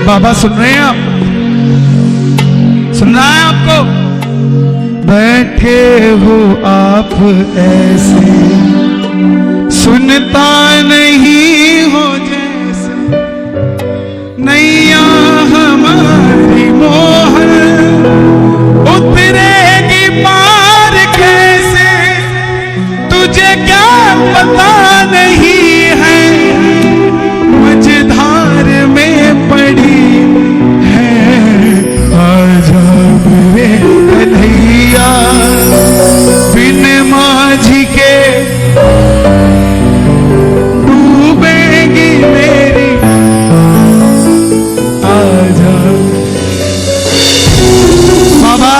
बाबा सुन रहे हैं आप? सुन रहा है आपको? बैठे हो आप ऐसे, सुनता नहीं हो जैसे, नैया हमारी मोहन उतरेगी पार कैसे, तुझे क्या पता नहीं है मझधार में पड़ी है, आजा मेरे कन्हैया बिन माझी के डूबेगी मेरी, आजा। बाबा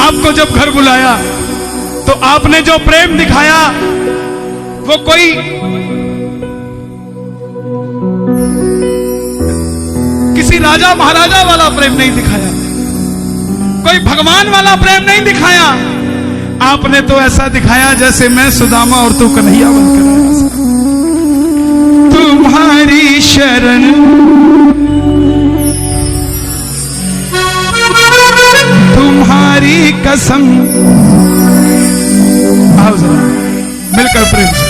आपको जब घर बुलाया तो आपने जो प्रेम दिखाया वो कोई किसी राजा महाराजा वाला प्रेम नहीं दिखाया, कोई भगवान वाला प्रेम नहीं दिखाया। आपने तो ऐसा दिखाया जैसे मैं सुदामा और तू कन्हैया बनकर आया। तुम्हारी शरण तुम्हारी कसम, आओ जरा मिलकर प्रेम से।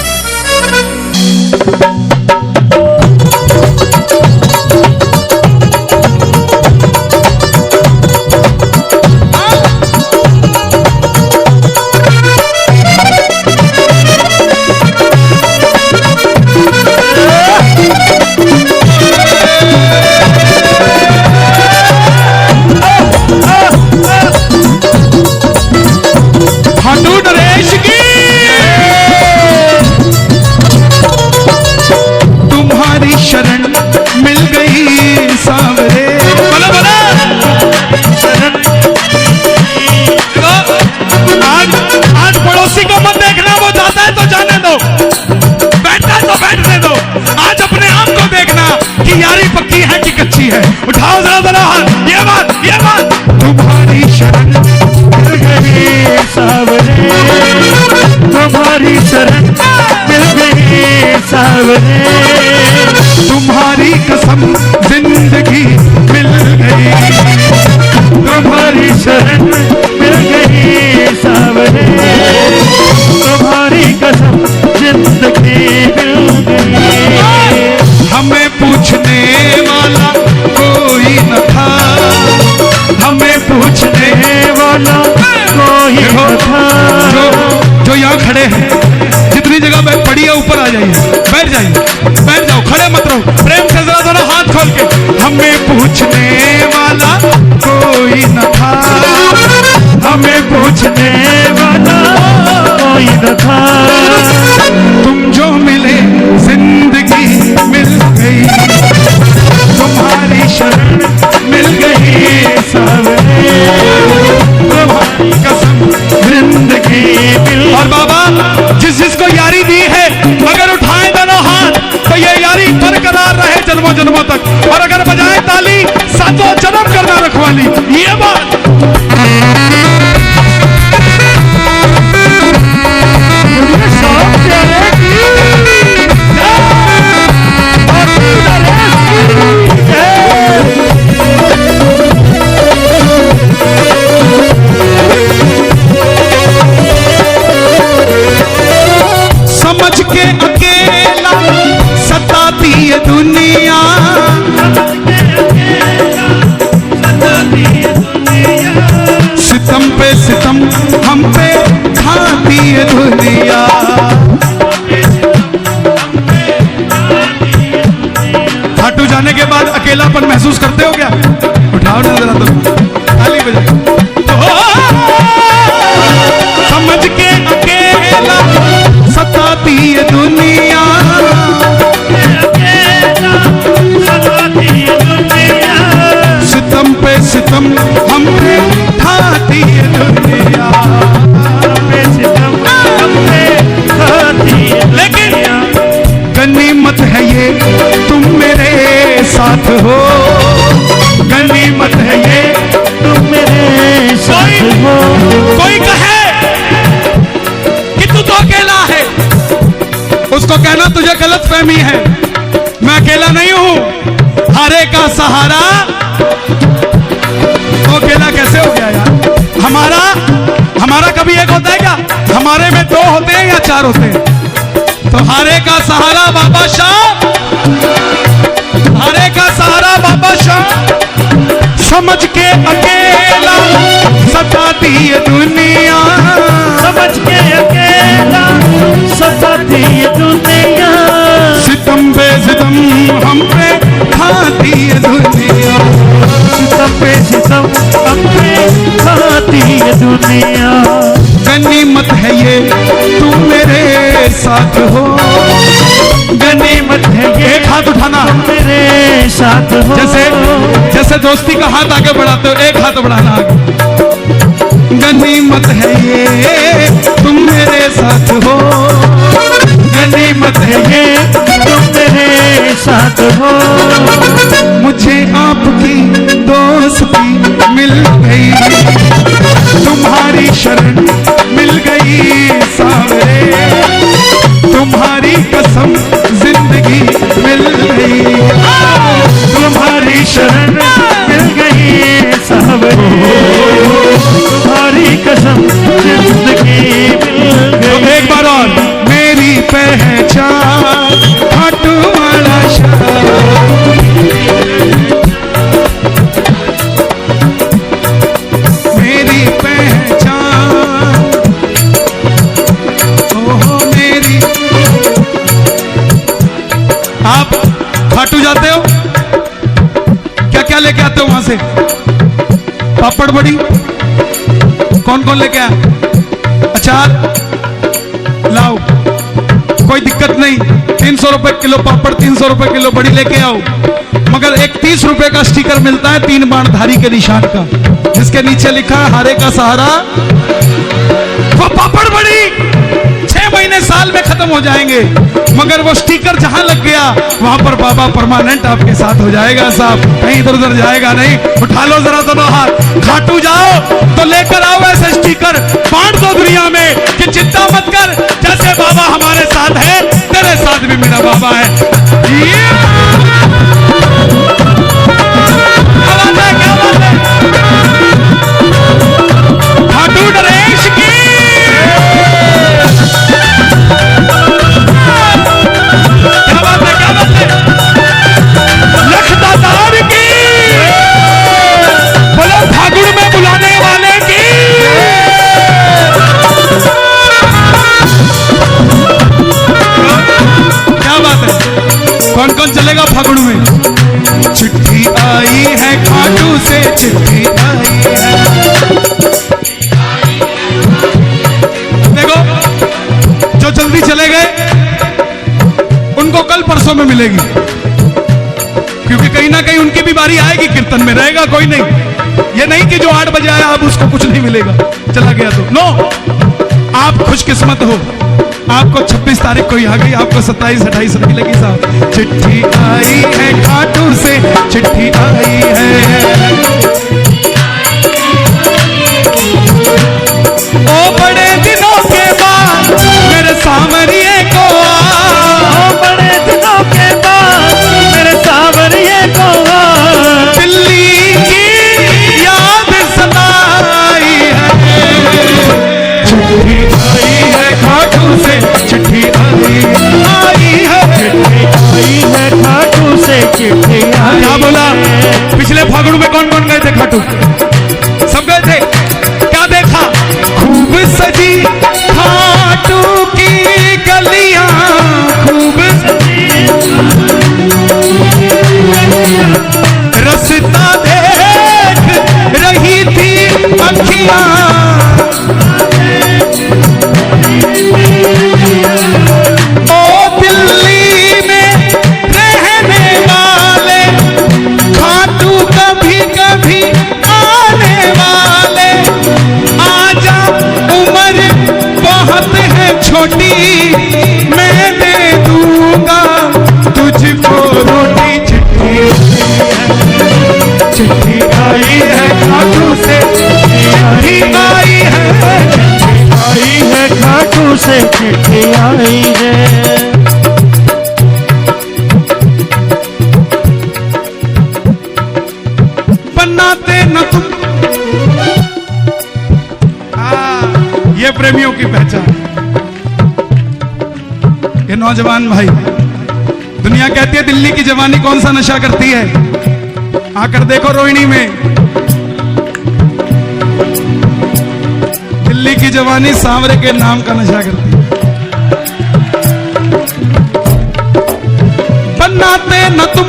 उठाओ जरा जरा हाथ, ये बात तुम्हारी शरण मिल गई सावरे, तुम्हारी शरण मिल गई सावरे, तुम्हारी कसम जिंदगी मिल गई, तुम्हारी शरण मिल गई सावरे, तुम्हारी कसम जिंदगी मिल गई। हमें पूछने वाला कोई न था, हमें पूछने वाला कोई न था। जो यहाँ खड़े हैं, जितनी जगह पड़ी है ऊपर आ जाइए, बैठ जाओ, खड़े मत रहो, प्रेम से जरा जरा हाथ खोल के। हमें पूछने वाला कोई न था, हमें पूछने वाला कोई न था, तुम जो मिले जिंदगी मिल गई, तुम्हारी शरण मिल गई सावरे, तुम्हारी कसम जिंदगी मिल। और बाबा जिसको यारी दी है अगर उठाए दोनों हाथ तो ये यारी बरकरार रहे जन्मों जन्मों तक, और अगर बजाए ताली सातों जन्म करना रखवाली। ये बात समझ के अकेला सताती है दुनिया, सितम पे सितम हम पे खाती है दुनिया। खाटू जाने के बाद अकेलापन महसूस करते हो क्या? उठाओ ना जरा तुम, ताली बजाओ। समझ के अकेला सताती है दुनिया, सितम पे सितम हम पे खाती है दुनिया, लेकिन गनीमत है ये तुम मेरे साथ हो, गनीमत है ये तुम मेरे साथ हो। कोई कहे कि तू तो अकेला है, उसको कहना तुझे गलत फहमी है, मैं अकेला नहीं हूं, हारे का का सहारा तो अकेला कैसे हो गया यार? हमारा कभी एक होता है क्या? हमारे में दो होते हैं या चार होते हैं? तो हारे का सहारा बाबा शाह, हारे का सहारा बाबा शाह, समझ के अकेला सताती है दुनिया, समझ के अकेला सताती है दुनिया, सितम पे सितम हम पे खाती है दुनिया, सितम पे सितम हम पे खाती है दुनिया। गनीमत है ये तू मेरे साथ हो, गनीमत है ये एक हाथ उठाना, मेरे साथ हो। जैसे दोस्ती का हाथ आगे बढ़ाते हो, एक हाथ बढ़ाना आगे। गनीमत है ये तुम मेरे साथ हो, गनीमत है ये तुम मेरे साथ हो। मुझे आपकी दोस्ती मिल गई, तुम्हारी शरण मिल गई सावरे, तुम्हारी कसम जिंदगी मिल गई, तुम्हारी शरण मिल गई सावरे, तुम्हारी कसम जिंदगी मिल गई। एक बार और, मेरी पहचान खाटू वाला शाह, मेरी पहचान, ओहो मेरी। आप खाटू जाते हो, क्या क्या लेके आते हो वहां से? पापड़ बड़ी कौन कौन लेके आया? अचार लाओ, कोई दिक्कत नहीं। 300 रुपए किलो पापड़, 300 रुपए किलो बड़ी लेके आओ। मगर एक 30 रुपए का स्टिकर मिलता है 3 बाणधारी के निशान का, जिसके नीचे लिखा है हारे का सहारा। वो पापड़ बड़ी 6 महीने साल में खत्म हो जाएंगे, मगर वो स्टिकर जहां लग गया वहां पर बाबा परमानेंट आपके साथ हो जाएगा साहब, कहीं इधर उधर जाएगा नहीं। उठा लो जरा दोनों हाथ, खाटू जाओ तो लेकर आओ ऐसे स्टिकर, बांट दो दुनिया में कि चिंता मत कर, जैसे बाबा हमारे साथ है तेरे साथ भी मेरा बाबा है। क्या बात है? खाटू नरेश की कौन कौन चलेगा फागुन में? चिट्ठी आई है खाटू से, चिट्ठी आई है। देखो जो जल्दी चले गए उनको कल परसों में मिलेगी, क्योंकि कहीं ना कहीं उनकी भी बारी आएगी, कीर्तन में रहेगा कोई नहीं। ये नहीं कि जो 8 बजे आया अब उसको कुछ नहीं मिलेगा, चला गया तो नो। आप खुशकिस्मत हो, आपको 26 तारीख को ही आ गई, आपको 27, 28 नहीं लगी साहब। चिट्ठी आई है खाटू से, चिट्ठी आई है, ओ बड़े दिनों के बाद मेरे सामरिये को, ओ बड़े दिनों के बाद मेरे सावरिये को, दिल्ली की याद सताई है। चिट्ठी आई है खाटू से, चिट्ठी आई है, चिट्ठी आई है खाटू से, चिट्ठी आई। क्या बोला? पिछले फागुन में कौन कौन गए थे खाटू? सब गए थे। क्या देखा? खूब सजी खाटू की गलियां, खूब रस्ता देख रही थी अखियां, ओ दिल्ली में रहने वाले खाटू कभी कभी आ न तुम। ये प्रेमियों की पहचान। ये नौजवान भाई, दुनिया कहती है दिल्ली की जवानी कौन सा नशा करती है, आकर देखो रोहिणी में। दिल्ली की जवानी सांवरे के नाम का नशा करती है। बनाते न तुम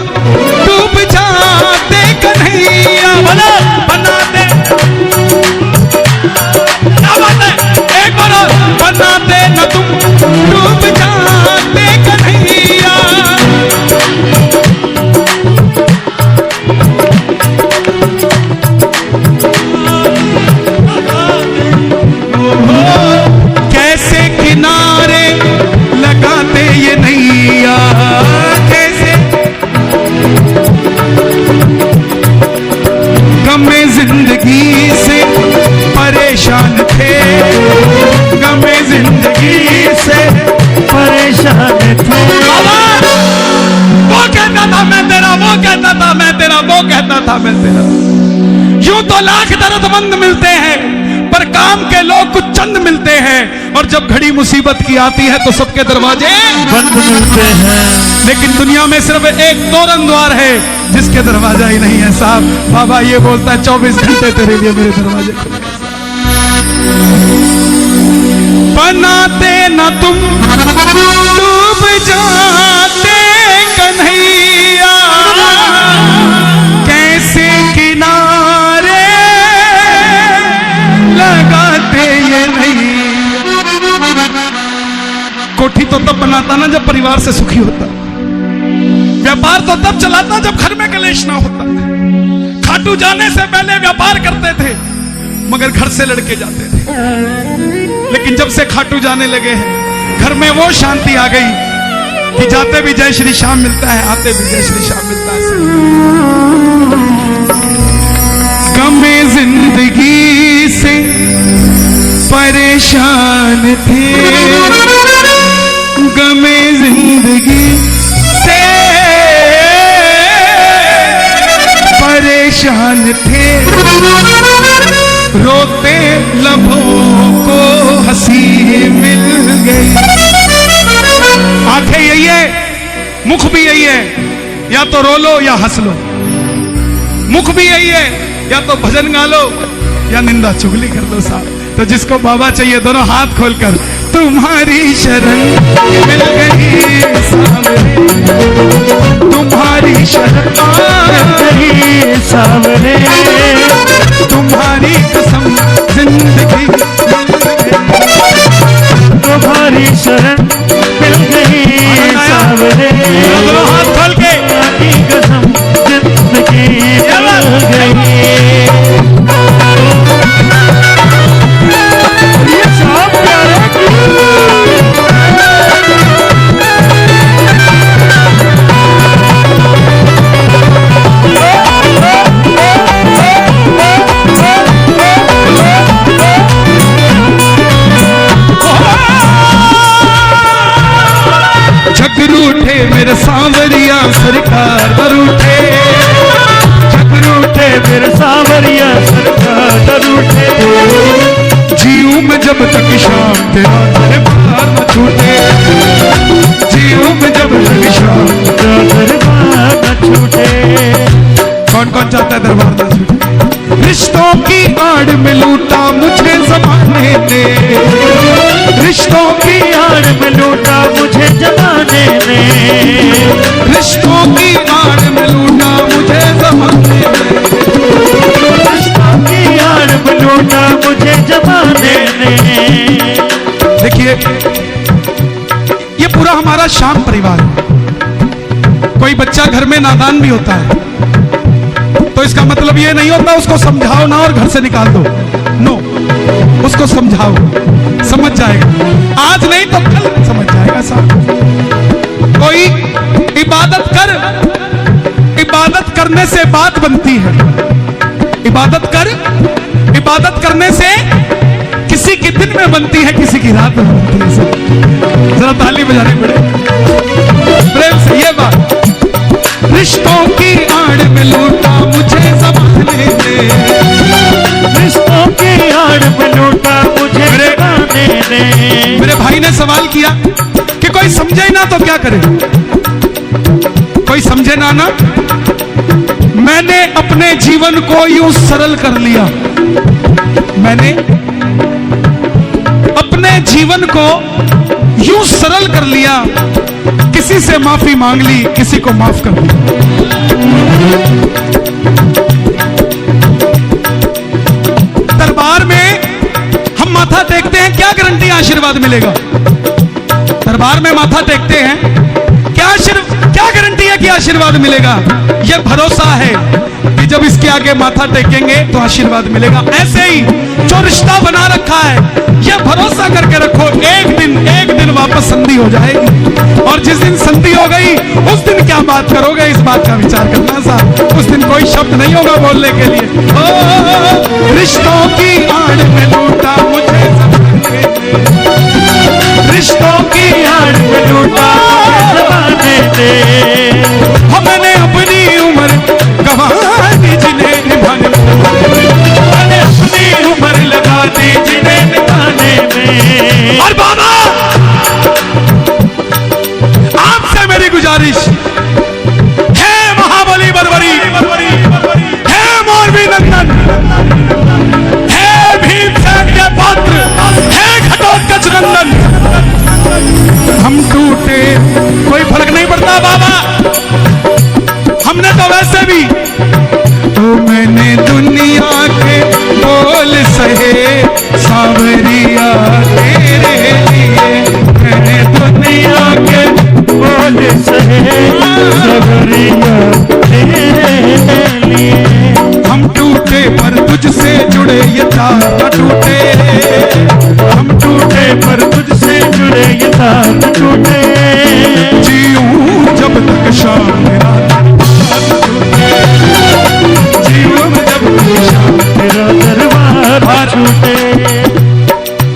डूब जाते कन्हैया, बनाते, क्या बात है, एक बार और। बनाते न तुम डूब जाते कन्हैया, कैसे किनारे लगाते ये नैया, कैसे गमे जिंदगी से परेशान थे, गमे जिंदगी से परेशान थे। वो कहता था मैं तेरा, वो कहता था मैं तेरा, वो कहता था मैं तेरा। यूं तो लाख दर्दमंद मिलते हैं, पर काम के लोग कुछ चंद मिलते हैं। और जब घड़ी मुसीबत की आती है तो सबके दरवाजे बंद मिलते हैं। लेकिन दुनिया में सिर्फ एक तोरण द्वार है जिसके दरवाजा ही नहीं है साहब। बाबा ये बोलता है 24 घंटे तेरे लिए मेरे दरवाजे खुले। बनाते न तुम डूब जाते कन्हैया, कैसे किनारे लगाते ये नहीं। कोठी तो तब बनाता ना जब परिवार से सुखी होता, व्यापार तो तब चलाता जब घर में कलेश ना होता। खाटू जाने से पहले व्यापार करते थे मगर घर से लड़के जाते थे। लेकिन जब से खाटू जाने लगे हैं घर में वो शांति आ गई कि जाते भी जय श्री श्याम मिलता है, आते भी जय श्री श्याम मिलता है। गमे जिंदगी से परेशान थे, गमे जिंदगी से परेशान थे, रोते लबों को हंसी मिल गई। आंखें यही है, मुख भी यही है, या तो रो लो या हंस लो। मुख भी यही है, या तो भजन गा लो या निंदा चुगली कर लो साहब। तो जिसको बाबा चाहिए दोनों हाथ खोलकर तुम्हारी शरण मिल गई सामने, तुम्हारी शरण गई सामने, तुम्हारी कसम जिंदगी तुम्हारी शरण मिल गई सामने, दोनों हाथ खोल के तुम्हारी कसम जिंदगी मिल गई। ये सब प्यारे की रूठे मेरे सांवरिया सरकार रूठे, रूठे मेरे सांवरिया सरकार रूठे। जीऊं में जब तक शाम तेरा दरबार न छूटे, जीऊं में जब तक शाम तेरा दरबार न छूटे। कौन कौन चाहता है दरबार न छूटे? रिश्तों की आड़ में लूटा मुझे ज़माने ने, रिश्तों की आड़ में लूटा मुझे जमाने ने, रिश्तों की आड़ में लूटा मुझे ज़माने ने, रिश्तों की आड़ में लूटा मुझे जमाने ने। देखिए ये पूरा हमारा श्याम परिवार है। कोई बच्चा घर में नादान भी होता है तो इसका मतलब ये नहीं होता उसको समझाओ ना और घर से निकाल दो, नो, उसको समझाओ, समझ जाएगा। आज नहीं तो कल समझ जाएगा साहब। कोई इबादत कर, इबादत करने से बात बनती है, इबादत कर, इबादत करने से किसी की दिन में बनती है, किसी की रात में बनती है। जरा ताली बजाने पड़े प्रेम से ये बात। रिश्तों की आड़ में लूटा मुझे ज़माने ने, तो क्या करे? कोई समझे ना? मैंने अपने जीवन को यूं सरल कर लिया, मैंने अपने जीवन को यूं सरल कर लिया, किसी से माफी मांग ली, किसी को माफ कर दिया। दरबार में हम माथा टेकते हैं, क्या गारंटी आशीर्वाद मिलेगा? दरबार में माथा टेकते हैं, क्या गारंटी है कि आशीर्वाद मिलेगा? यह भरोसा है कि जब इसके आगे माथा टेकेंगे तो आशीर्वाद मिलेगा। ऐसे ही जो रिश्ता बना रखा है, यह भरोसा करके रखो, एक दिन वापस संधि हो जाएगी। और जिस दिन संधि हो गई, उस दिन क्या बात करोगे, इस बात का विचार करना साहब। उस दिन कोई शब्द नहीं होगा बोलने के लिए। ओ रिश्तों की आड़ में लूटा मुझे ज़माने ने, रिश्तों की आड़ में लूटा मुझे ज़माने ने, हमने अपनी उम्र गवा दी जिन्हें निभाने में, मैंने अपनी उम्र लगा दी जिन्हें निभाने में। और बाबा आपसे मेरी गुजारिश है, महाबली बरबरी, है मोरबी नंदन, है भीमसेन के पुत्र, है घटोत्कच नंदन, हम टूटे कोई फर्क नहीं पड़ता बाबा, हमने तो वैसे भी तो मैंने दुनिया के बोल सहे सांवरिया तेरे लिए, मैंने दुनिया के बोल सहे सांवरिया तेरे लिए। हम टूटे पर तुझसे जुड़े ये तार न टूटे, हम टूटे पर तुझसे जुड़े ये तार न टूटे, जीऊं जब तक शाम मेरा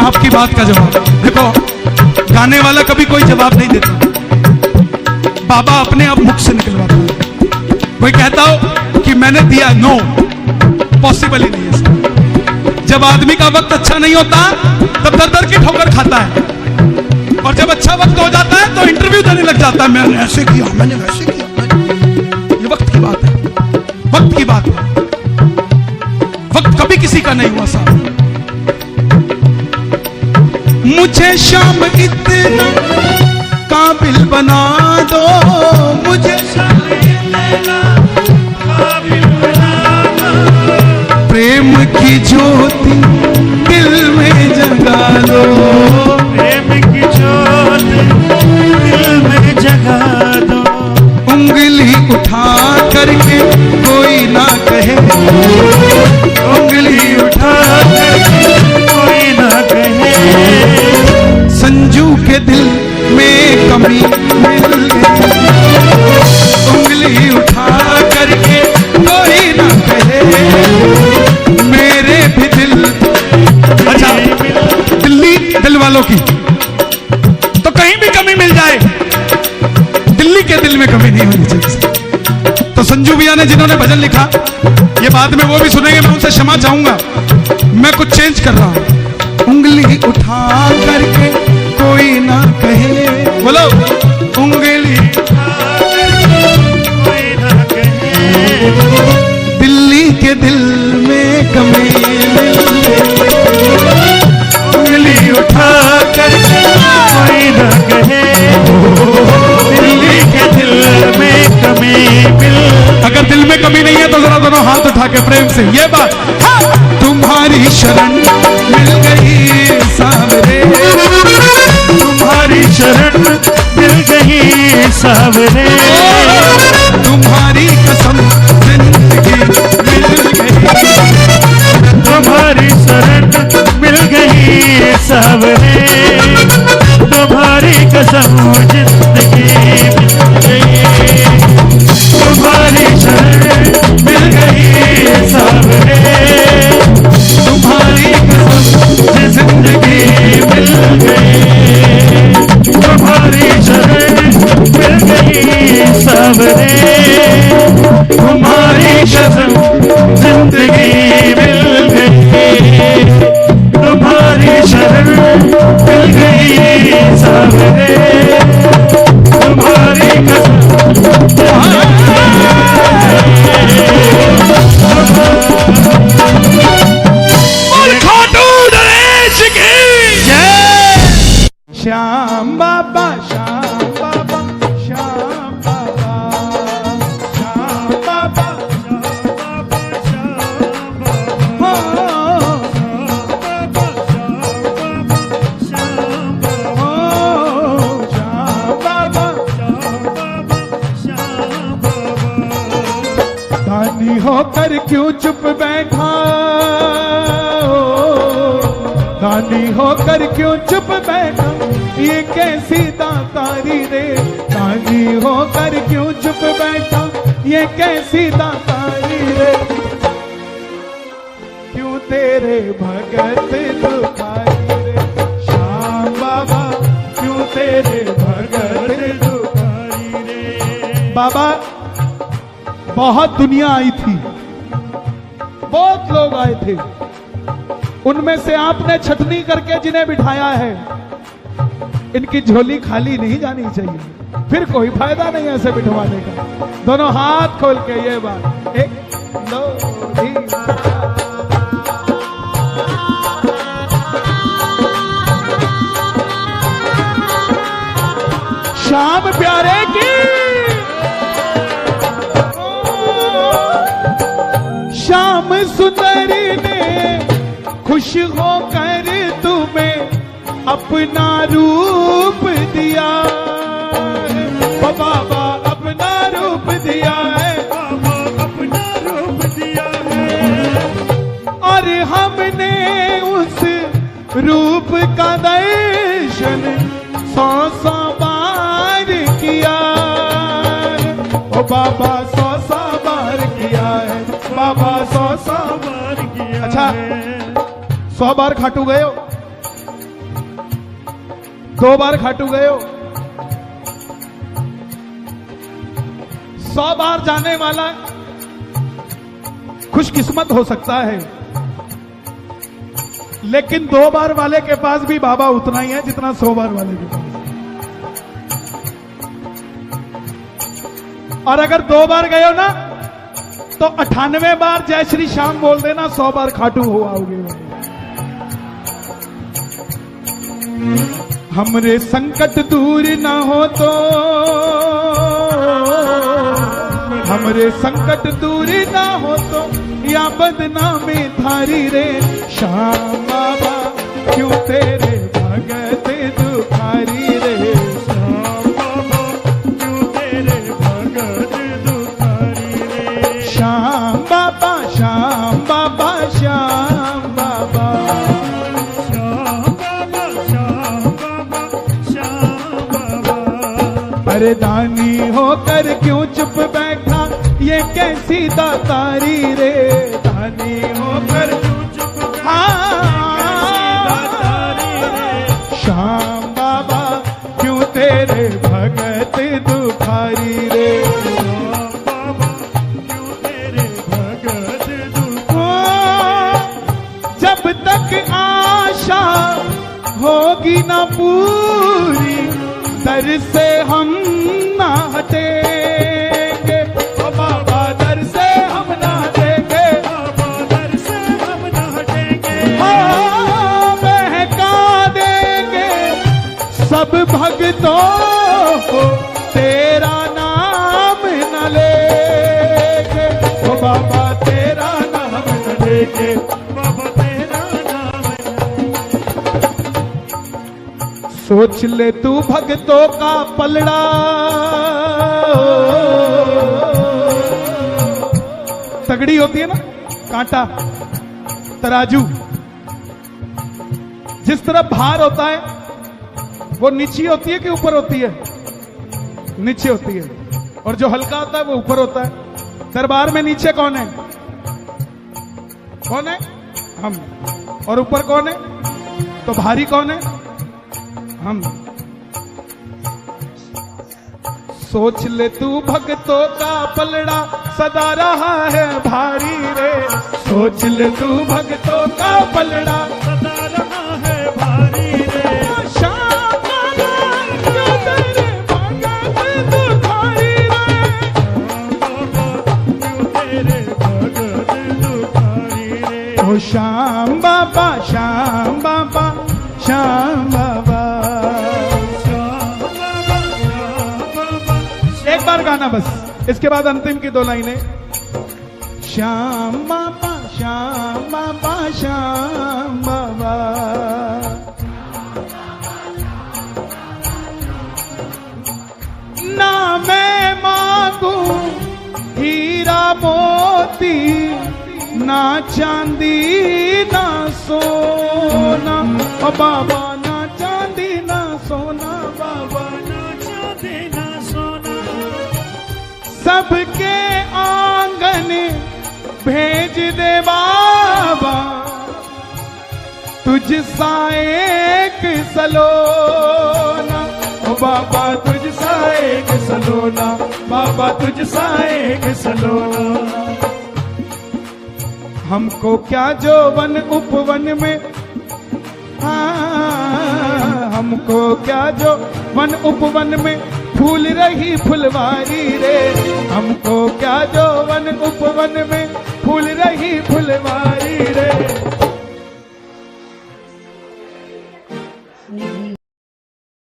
आपकी बात का जवाब देखो, गाने वाला कभी कोई जवाब नहीं देता, बाबा अपने आप मुख से निकलवाता है। कोई कहता हो कि मैंने दिया, नो, पॉसिबल ही नहीं है। जब आदमी का वक्त अच्छा नहीं होता तब दर दर की ठोकर खाता है, और जब अच्छा वक्त हो जाता है तो इंटरव्यू देने लग जाता है, मैंने ऐसे किया, मैंने वैसे किया। ये वक्त की बात है, वक्त की बात है, वक्त कभी किसी का नहीं हुआ साहब। मुझे शाम इतना काबिल बना दो, मुझे शाम इतना काबिल बना दो, प्रेम की ज्योति दिल में जगा दो, प्रेम की ज्योति दिल में जगा दो, उंगली उठा करके कोई ना कहे, उंगली उठा करके कोई ना कहे, संजू के दिल में कमी मिल गई, उंगली उठा करके कोई ना कहे, मेरे भी दिल। अच्छा, दिल्ली दिल वालों की तो कहीं भी कमी मिल जाए, दिल्ली के दिल में कमी नहीं होनी चाहिए। तो संजू भैया ने जिन्होंने भजन लिखा, ये बाद में वो भी सुनेंगे, मैं उनसे क्षमा चाहूंगा, मैं कुछ चेंज कर रहा हूं। उंगली उठा करके कोई ना कहे, बोलो, उंगली उठा करके कोई ना कहे, दिल्ली के दिल में कमी मिल गई, उंगली उठा करके कोई ना कहे, दिल्ली के दिल में कमी मिल। अगर दिल में कमी नहीं है तो जरा दोनों हाथ उठा के प्रेम से ये बात, तुम्हारी शरण मिल गई सावरे, तुम्हारी शरण मिल गई सावरे, तुम्हारी कसम जिंदगी मिल गई, तुम्हारी शरण मिल गई सावरे, तुम्हारी कसम जिंदगी मिल गई, तुम्हारी शरण मिल गई सावरे, तुम्हारी कसम जिंदगी मिल गई, तुम्हारी शरण मिल गई सावरे। होकर क्यों चुप बैठा, दानी होकर क्यों चुप बैठा, ये कैसी दातारी रे। दानी होकर क्यों चुप बैठा, ये कैसी दातारी रे। क्यों तेरे भगत दुखारी रे, श्याम बाबा क्यों तेरे भगत दुखारी रे। बाबा बहुत दुनिया आई थी, बहुत लोग आए थे, उनमें से आपने छटनी करके जिन्हें बिठाया है, इनकी झोली खाली नहीं जानी चाहिए, फिर कोई फायदा नहीं ऐसे बिठवाने का। दोनों हाथ खोल के ये बात, एक दो तीन। श्याम प्यारे की, श्याम सुंदरी ने खुश होकर तुम्हें अपना रूप दिया है। ओ बाबा अपना रूप दिया है, बाबा अपना रूप दिया है। और हमने उस रूप का दर्शन 100 बार किया है। ओ बाबा 100 बार किया है, बाबा 100 बार किया। अच्छा 100 बार खाटू गए हो, 2 बार खाटू गए हो, 100 बार जाने वाला खुशकिस्मत हो सकता है, लेकिन 2 बार वाले के पास भी बाबा उतना ही है जितना 100 बार वाले के पास। और अगर 2 बार गए हो ना तो 98 बार जय श्री श्याम बोल देना, 100 बार खाटू हो आओगे। हमरे संकट दूर ना हो तो, हमरे संकट दूर ना हो तो, या बदनामी थारी रे। श्याम बाबा क्यों तेरे भगत दुखारी रे, श्याम बाबा क्यों तेरे भगत दुखारी रे। श्याम बाबा श्याम बाबा श्याम बाबा, अरे दानी होकर क्यों चुप बैठा, ये कैसी दातारी रे। दानी होकर क्यों चुप बैठा, श्याम बाबा क्यों तेरे भगत दुखारी रे। बाबा क्यों तेरे भगत दुखारी। जब तक आशा होगी ना पूरी, दर से हम ना हटेंगे। ओ बाबा दर से हम ना हटेंगे, बाबा दर से हम ना हटेंगे। हाँ बहका देंगे सब भक्तों को, तेरा नाम न लेंगे। ओ बाबा तेरा नाम न लेंगे, बाबा तेरा नाम सोच ले तू भक्तों का पलड़ा। तगड़ी होती है ना कांटा, तराजू, जिस तरफ भार होता है वो नीचे होती है कि ऊपर होती है? नीचे होती है, और जो हल्का होता है वो ऊपर होता है। दरबार में नीचे कौन है? कौन है? हम। और ऊपर कौन है? तो भारी कौन है? हम। सोच ले तू भक्तों का पलड़ा सदा रहा है भारी रे। सोच ले तू भक्तों का पलड़ा सदा रहा है भारी रे। श्याम बाबा क्यों तेरे भगत दुखारी रे। क्यों तेरे भगत दुखारी रे। ओ श्याम बाबा श्याम बाबा श्याम बाबा। एक बार गाना बस, इसके बाद अंतिम की 2 लाइनें। श्याम बाबा श्याम बाबा श्याम बाबा। ना मैं मांगू हीरा मोती ना चांदी ना सोना, ओ बाबा ना चांदी ना सोना, बाबा ना चांदी ना सोना, सबके आंगन भेज दे बाबा, तुझ सा एक सलोना, ओ बाबा तुझ सा एक सलोना, बाबा तुझ सा एक सलोना। हमको क्या जो वन उपवन में, हमको क्या जो वन उपवन में फूल रही फुलवारी रे, हमको क्या जो वन उपवन में फूल रही फुलवारी।